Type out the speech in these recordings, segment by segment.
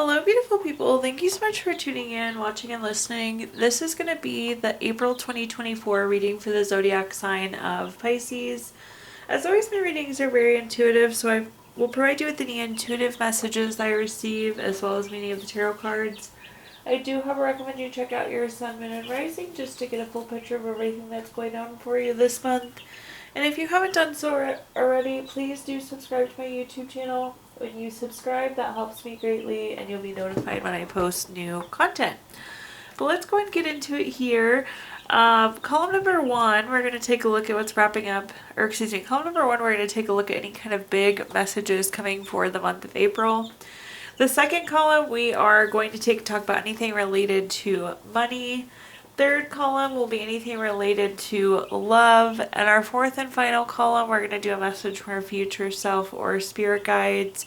Hello, beautiful people. Thank you so much for tuning in, watching, and listening. This is going to be the April 2024 reading for the zodiac sign of Pisces. As always, my readings are very intuitive, so I will provide you with any intuitive messages I receive, as well as many of the tarot cards. I do, however, recommend you check out your sun, moon, and rising just to get a full picture of everything that's going on for you this month. And if you haven't done so already, please do subscribe to my YouTube channel. When you subscribe, that helps me greatly, and you'll be notified when I post new content. But let's go and get into it here. Column number one, we're going to take a look at what's wrapping up, or excuse me, column number one, we're going to take a look at any kind of big messages coming for the month of April. The second column, we are going to talk about anything related to money. Third column will be anything related to love. And our fourth and final column, we're going to do a message from our future self or spirit guides,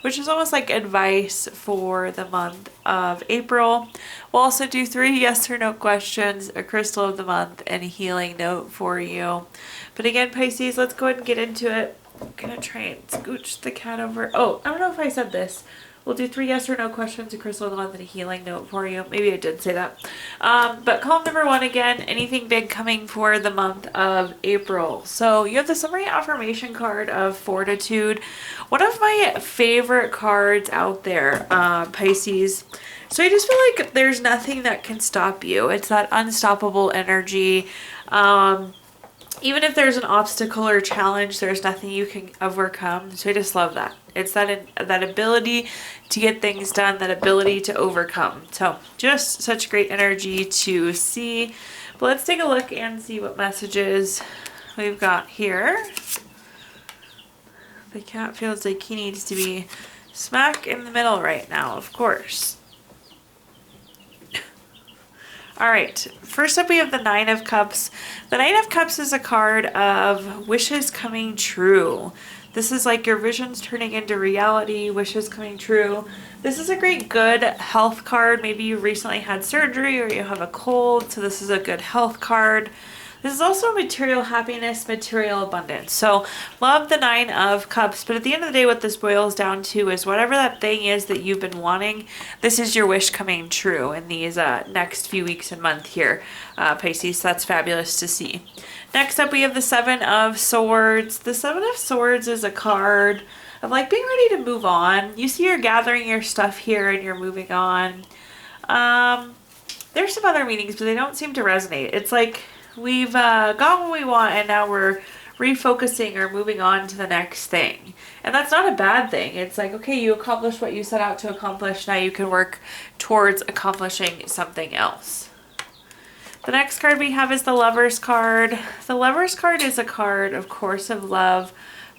which is almost like advice for the month of April. We'll also do 3 yes or no questions, a crystal of the month, and a healing note for you. But again, Pisces, let's go ahead and get into it. I'm going to try and scooch the cat over. Oh, I don't know if I said this. We'll do 3 yes or no questions, a crystal of the month, and a healing note for you. Maybe I did say that. But column number one, again, anything big coming for the month of April. So you have the summary affirmation card of Fortitude. One of my favorite cards out there, Pisces. So I just feel like there's nothing that can stop you. It's that unstoppable energy. Even if there's an obstacle or challenge, there's nothing you can overcome. So I just love that. It's that ability to get things done, that ability to overcome. So just such great energy to see. But let's take a look and see what messages we've got here. The cat feels like he needs to be smack in the middle right now, of course. All right, first up we have the Nine of Cups. The Nine of Cups is a card of wishes coming true. This is like your visions turning into reality, wishes coming true. This is a great good health card. Maybe you recently had surgery or you have a cold, so this is a good health card. This is also material happiness, material abundance. So love the Nine of Cups, but at the end of the day, what this boils down to is whatever that thing is that you've been wanting, this is your wish coming true in these next few weeks and month here, Pisces. That's fabulous to see. Next up, we have the Seven of Swords. The Seven of Swords is a card of like being ready to move on. You see you're gathering your stuff here and you're moving on. There's some other meanings, but they don't seem to resonate. It's like we've got what we want and now we're refocusing or moving on to the next thing. And that's not a bad thing. It's like, okay, you accomplished what you set out to accomplish. Now you can work towards accomplishing something else. The next card we have is the Lover's card. The Lover's card is a card, of course, of love,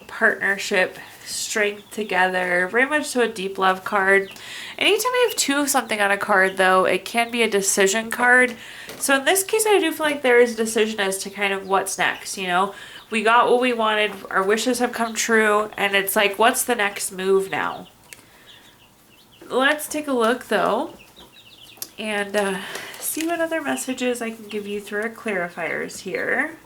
partnership, strength together, very much so a deep love card. Anytime we have 2 of something on a card, though, it can be a decision card. So in this case, I do feel like there is a decision as to kind of what's next, you know. We got what we wanted, our wishes have come true, and it's like, what's the next move now? Let's take a look, though, and see what other messages I can give you through our clarifiers here.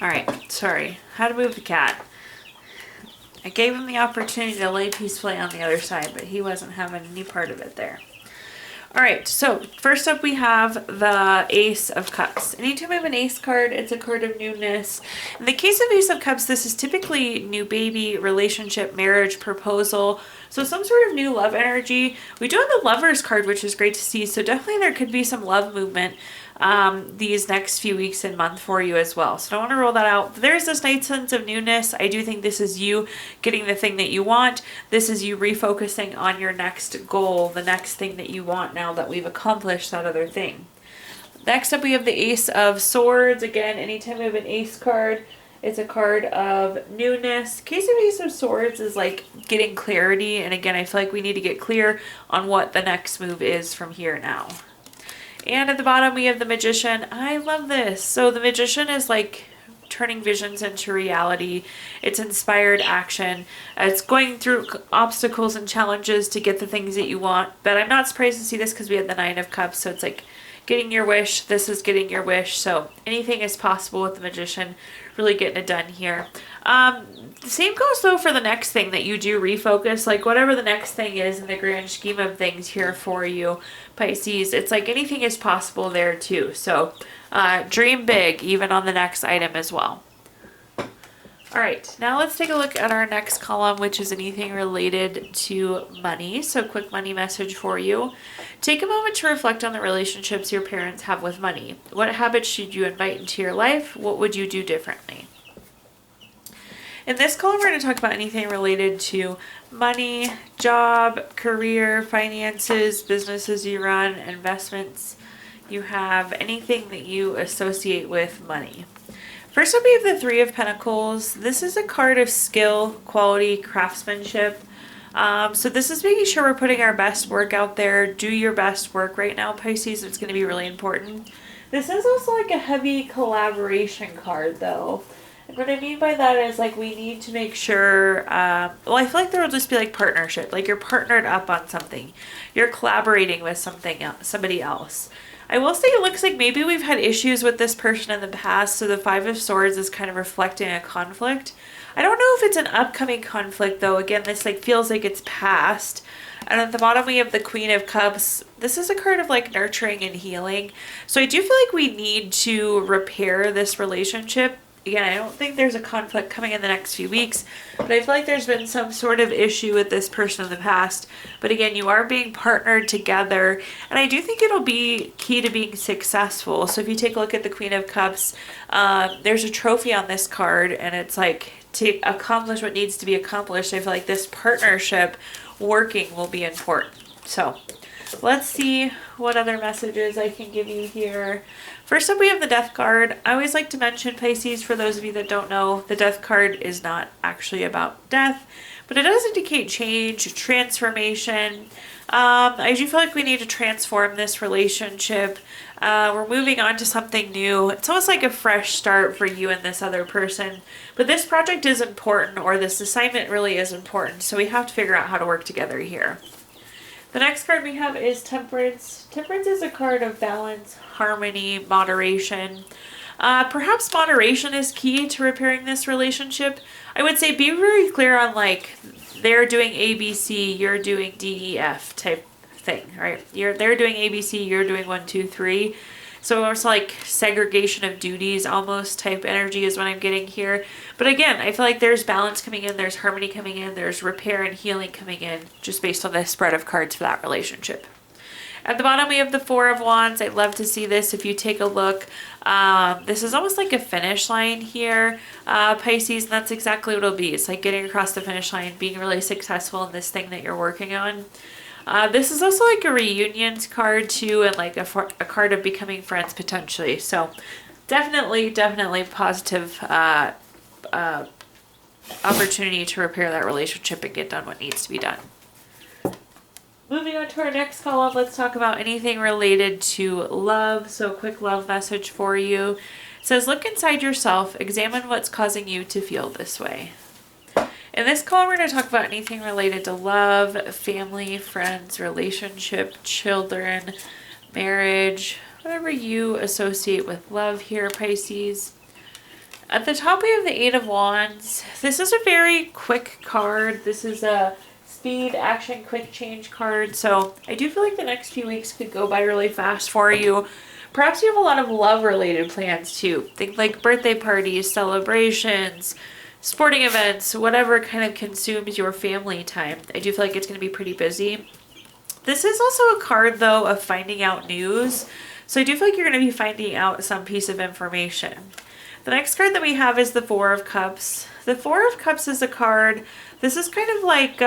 Alright, sorry. How to move the cat. I gave him the opportunity to lay peacefully on the other side, but he wasn't having any part of it there. Alright, so first up we have the Ace of Cups. Anytime I have an Ace card, it's a card of newness. In the case of Ace of Cups, this is typically new baby, relationship, marriage, proposal. So some sort of new love energy. We do have the Lover's card, which is great to see. So definitely there could be some love movement these next few weeks and month for you as well. So I don't want to rule that out. But there's this nice sense of newness. I do think this is you getting the thing that you want. This is you refocusing on your next goal, the next thing that you want now that we've accomplished that other thing. Next up we have the Ace of Swords. Again, anytime we have an Ace card, it's a card of newness. Case of Ace of Swords is like getting clarity. And again, I feel like we need to get clear on what the next move is from here now. And at the bottom, we have the Magician. I love this. So the Magician is like turning visions into reality. It's inspired action. It's going through obstacles and challenges to get the things that you want. But I'm not surprised to see this because we had the Nine of Cups. So it's like getting your wish. This is getting your wish. So anything is possible with the Magician, really getting it done here. The same goes though for the next thing that you do refocus, like whatever the next thing is in the grand scheme of things here for you, Pisces. It's like anything is possible there too. So dream big even on the next item as well. All right, now let's take a look at our next column, which is anything related to money. So quick money message for you. Take a moment to reflect on the relationships your parents have with money. What habits should you invite into your life? What would you do differently? In this column, we're going to talk about anything related to money, job, career, finances, businesses you run, investments you have, anything that you associate with money. First up, we have the Three of Pentacles. This is a card of skill, quality, craftsmanship. So this is making sure we're putting our best work out there. Do your best work right now, Pisces. It's going to be really important. This is also like a heavy collaboration card, though. And what I mean by that is like we need to make sure, well, I feel like there will just be like partnership. Like you're partnered up on something. You're collaborating with somebody else. I will say it looks like maybe we've had issues with this person in the past, so the Five of Swords is kind of reflecting a conflict. I don't know if it's an upcoming conflict, though. Again, this like feels like it's past. And at the bottom we have the Queen of Cups. This is a card of like nurturing and healing. So I do feel like we need to repair this relationship. Again, I don't think there's a conflict coming in the next few weeks, but I feel like there's been some sort of issue with this person in the past. But again, you are being partnered together, and I do think it'll be key to being successful. So if you take a look at the Queen of Cups, there's a trophy on this card, and it's like to accomplish what needs to be accomplished. I feel like this partnership working will be important. So let's see what other messages I can give you here. First up, we have the Death card. I always like to mention, Pisces, for those of you that don't know, the Death card is not actually about death, but it does indicate change, transformation. I do feel like we need to transform this relationship. We're moving on to something new. It's almost like a fresh start for you and this other person. But this project is important, or this assignment really is important, so we have to figure out how to work together here. The next card we have is Temperance. Temperance is a card of balance, harmony, moderation. Perhaps moderation is key to repairing this relationship. I would say be very clear on like they're doing A, B, C, you're doing D, E, F type thing, right? They're doing A, B, C, you're doing 1, 2, 3. So it's like segregation of duties almost type energy is what I'm getting here. But again, I feel like there's balance coming in, there's harmony coming in, there's repair and healing coming in, just based on the spread of cards for that relationship. At the bottom, we have the Four of Wands. I'd love to see this if you take a look. This is almost like a finish line here, Pisces, and that's exactly what it'll be. It's like getting across the finish line, being really successful in this thing that you're working on. This is also like a reunions card too, and like a card of becoming friends potentially. So definitely positive opportunity to repair that relationship and get done what needs to be done. Moving on to our next column, let's talk about anything related to love. So a quick love message for you. It says, look inside yourself, examine what's causing you to feel this way. In this column, we're going to talk about anything related to love, family, friends, relationship, children, marriage, whatever you associate with love here, Pisces. At the top, we have the Eight of Wands. This is a very quick card. This is a speed, action, quick change card. So I do feel like the next few weeks could go by really fast for you. Perhaps you have a lot of love-related plans too. Think like birthday parties, celebrations, sporting events, whatever kind of consumes your family time. I do feel like it's going to be pretty busy. This is also a card, though, of finding out news. So I do feel like you're going to be finding out some piece of information. The next card that we have is the Four of Cups. The Four of Cups is a card, this is kind of like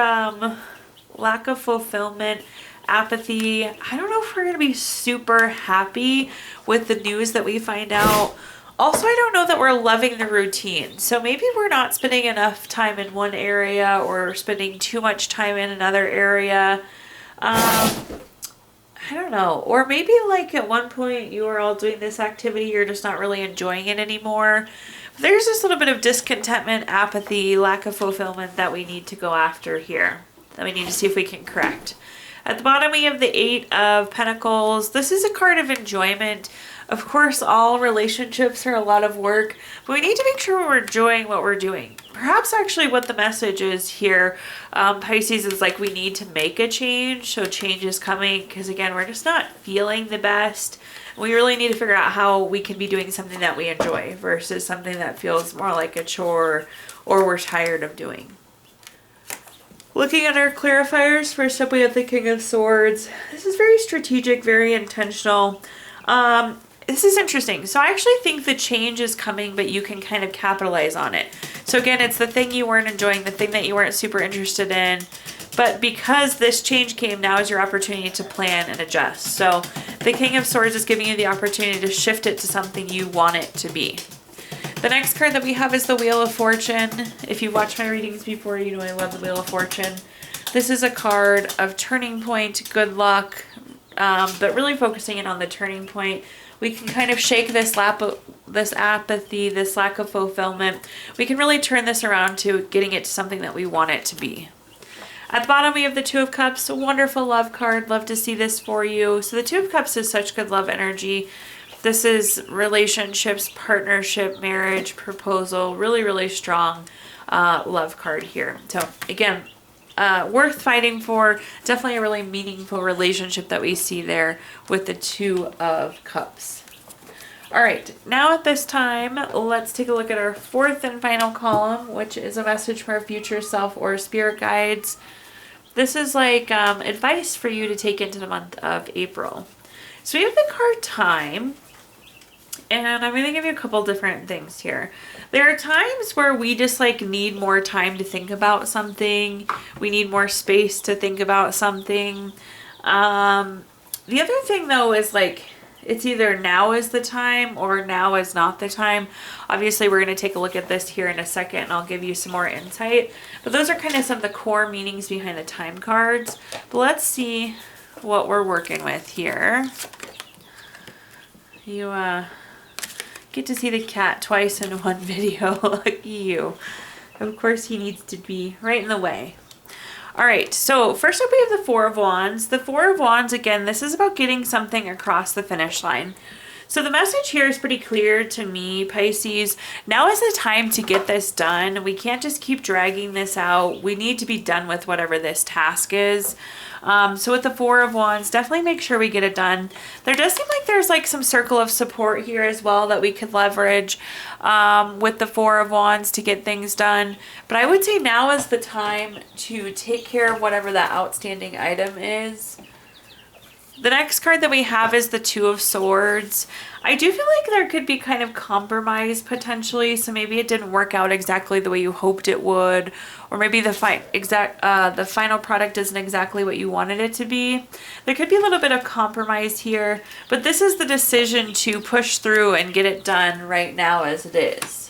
lack of fulfillment, apathy. I don't know if we're going to be super happy with the news that we find out. Also, I don't know that we're loving the routine. So maybe we're not spending enough time in one area or spending too much time in another area. I don't know. Or maybe like at one point you were all doing this activity, you're just not really enjoying it anymore. There's this little bit of discontentment, apathy, lack of fulfillment that we need to go after here, that we need to see if we can correct. At the bottom, we have the Eight of Pentacles. This is a card of enjoyment. Of course, all relationships are a lot of work, but we need to make sure we're enjoying what we're doing. Perhaps actually what the message is here, Pisces, is like we need to make a change. So change is coming because, again, we're just not feeling the best. We really need to figure out how we can be doing something that we enjoy versus something that feels more like a chore or we're tired of doing. Looking at our clarifiers, first up we have the King of Swords. This is very strategic, very intentional. This is interesting. So I actually think the change is coming, but you can kind of capitalize on it. So again, it's the thing you weren't enjoying, the thing that you weren't super interested in. But because this change came, now is your opportunity to plan and adjust. So the King of Swords is giving you the opportunity to shift it to something you want it to be. The next card that we have is the Wheel of Fortune. If you've watched my readings before, you know I love the Wheel of Fortune. This is a card of turning point, good luck, but really focusing in on the turning point. We can kind of shake this apathy, this lack of fulfillment. We can really turn this around to getting it to something that we want it to be. At the bottom, we have the Two of Cups, a wonderful love card. Love to see this for you. So the Two of Cups is such good love energy. This is relationships, partnership, marriage, proposal, really, really strong love card here. So again, worth fighting for. Definitely a really meaningful relationship that we see there with the Two of Cups. All right, now at this time, let's take a look at our fourth and final column, which is a message for our future self or spirit guides. This is like advice for you to take into the month of April. So we have the card Time. And I'm going to give you a couple different things here. There are times where we just like need more time to think about something. We need more space to think about something. The other thing though is like, it's either now is the time or now is not the time. Obviously, we're going to take a look at this here in a second and I'll give you some more insight. But those are kind of some of the core meanings behind the time cards. But let's see what we're working with here. You, get to see the cat twice in one video. Lucky you. Of course, he needs to be right in the way. All right, so first up we have the Four of Wands. The Four of Wands, again, this is about getting something across the finish line. So the message here is pretty clear to me, Pisces. Now is the time to get this done. We can't just keep dragging this out. We need to be done with whatever this task is. So with the Four of Wands, definitely make sure we get it done. There does seem like there's like some circle of support here as well that we could leverage with the Four of Wands to get things done. But I would say now is the time to take care of whatever that outstanding item is. The next card that we have is the Two of Swords. I do feel like there could be kind of compromise potentially, so maybe it didn't work out exactly the way you hoped it would, or maybe the final product isn't exactly what you wanted it to be. There could be a little bit of compromise here, but this is the decision to push through and get it done right now as it is.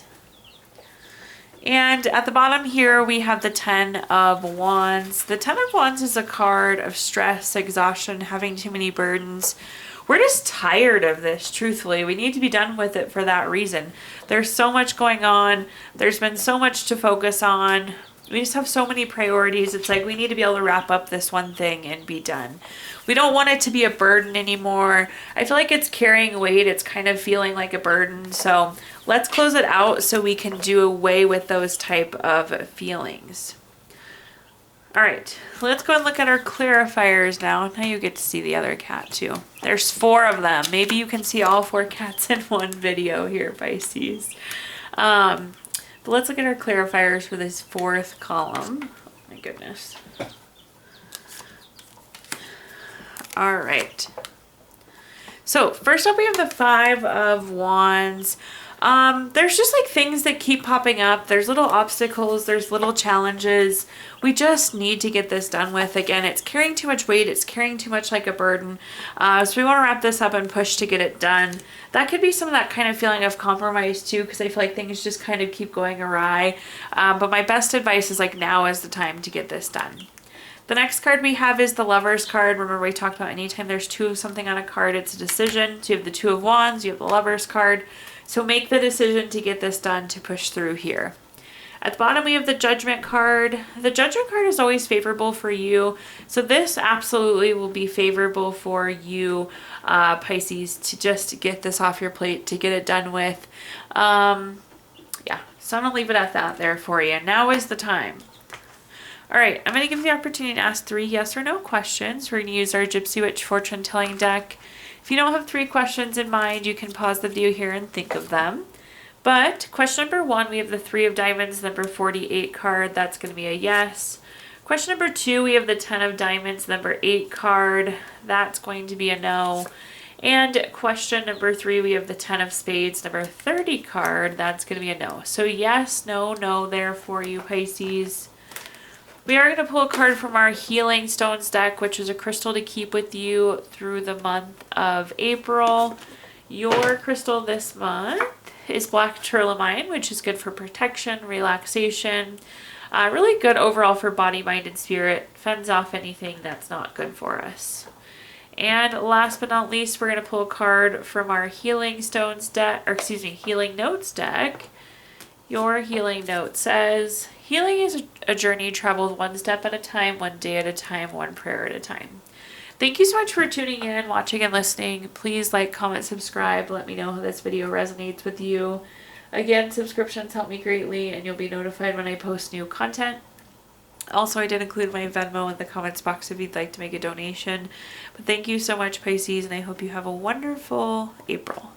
And at the bottom here, we have the Ten of Wands. The Ten of Wands is a card of stress, exhaustion, having too many burdens. We're just tired of this, truthfully. We need to be done with it for that reason. There's so much going on. There's been so much to focus on. We just have so many priorities. It's like we need to be able to wrap up this one thing and be done. We don't want it to be a burden anymore. I feel like it's carrying weight. It's kind of feeling like a burden. So let's close it out so we can do away with those type of feelings. All right, let's go and look at our clarifiers now. Now you get to see the other cat too. There's 4 of them. Maybe you can see all 4 cats in one video here, Pisces. But let's look at our clarifiers for this 4th column. Oh my goodness. All right. So first up we have the 5 of Wands. There's just like things that keep popping up. There's little obstacles, there's little challenges. We just need to get this done with. Again, it's carrying too much weight. It's carrying too much like a burden. So we want to wrap this up and push to get it done. That could be some of that kind of feeling of compromise too, because I feel like things just kind of keep going awry. But my best advice is like now is the time to get this done. The next card we have is the Lover's card. Remember we talked about anytime there's 2 of something on a card, it's a decision. So you have the 2 of Wands, you have the Lover's card. So make the decision to get this done, to push through here. At the bottom, we have the Judgment card. The Judgment card is always favorable for you. So this absolutely will be favorable for you, Pisces, to just get this off your plate, to get it done with. Yeah, so I'm going to leave it at that there for you. Now is the time. All right, I'm going to give you the opportunity to ask 3 yes or no questions. We're going to use our Gypsy Witch fortune telling deck. If you don't have 3 questions in mind, you can pause the video here and think of them. But question number 1, we have the 3 of diamonds, number 48 card. That's going to be a yes. Question number 2, we have the 10 of diamonds, number 8 card. That's going to be a no. And question number 3, we have the 10 of spades, number 30 card. That's going to be a no. So yes, no, no there for you, Pisces. We are going to pull a card from our Healing Stones deck, which is a crystal to keep with you through the month of April. Your crystal this month is black tourmaline, which is good for protection, relaxation, really good overall for body, mind, and spirit. Fends off anything that's not good for us. And last but not least, we're going to pull a card from our Healing Stones deck, or excuse me, Healing Notes deck. Your Healing Note says, healing is a journey traveled one step at a time, one day at a time, one prayer at a time. Thank you so much for tuning in, watching, and listening. Please like, comment, subscribe. Let me know how this video resonates with you. Again, subscriptions help me greatly, and you'll be notified when I post new content. Also, I did include my Venmo in the comments box if you'd like to make a donation. But thank you so much, Pisces, and I hope you have a wonderful April.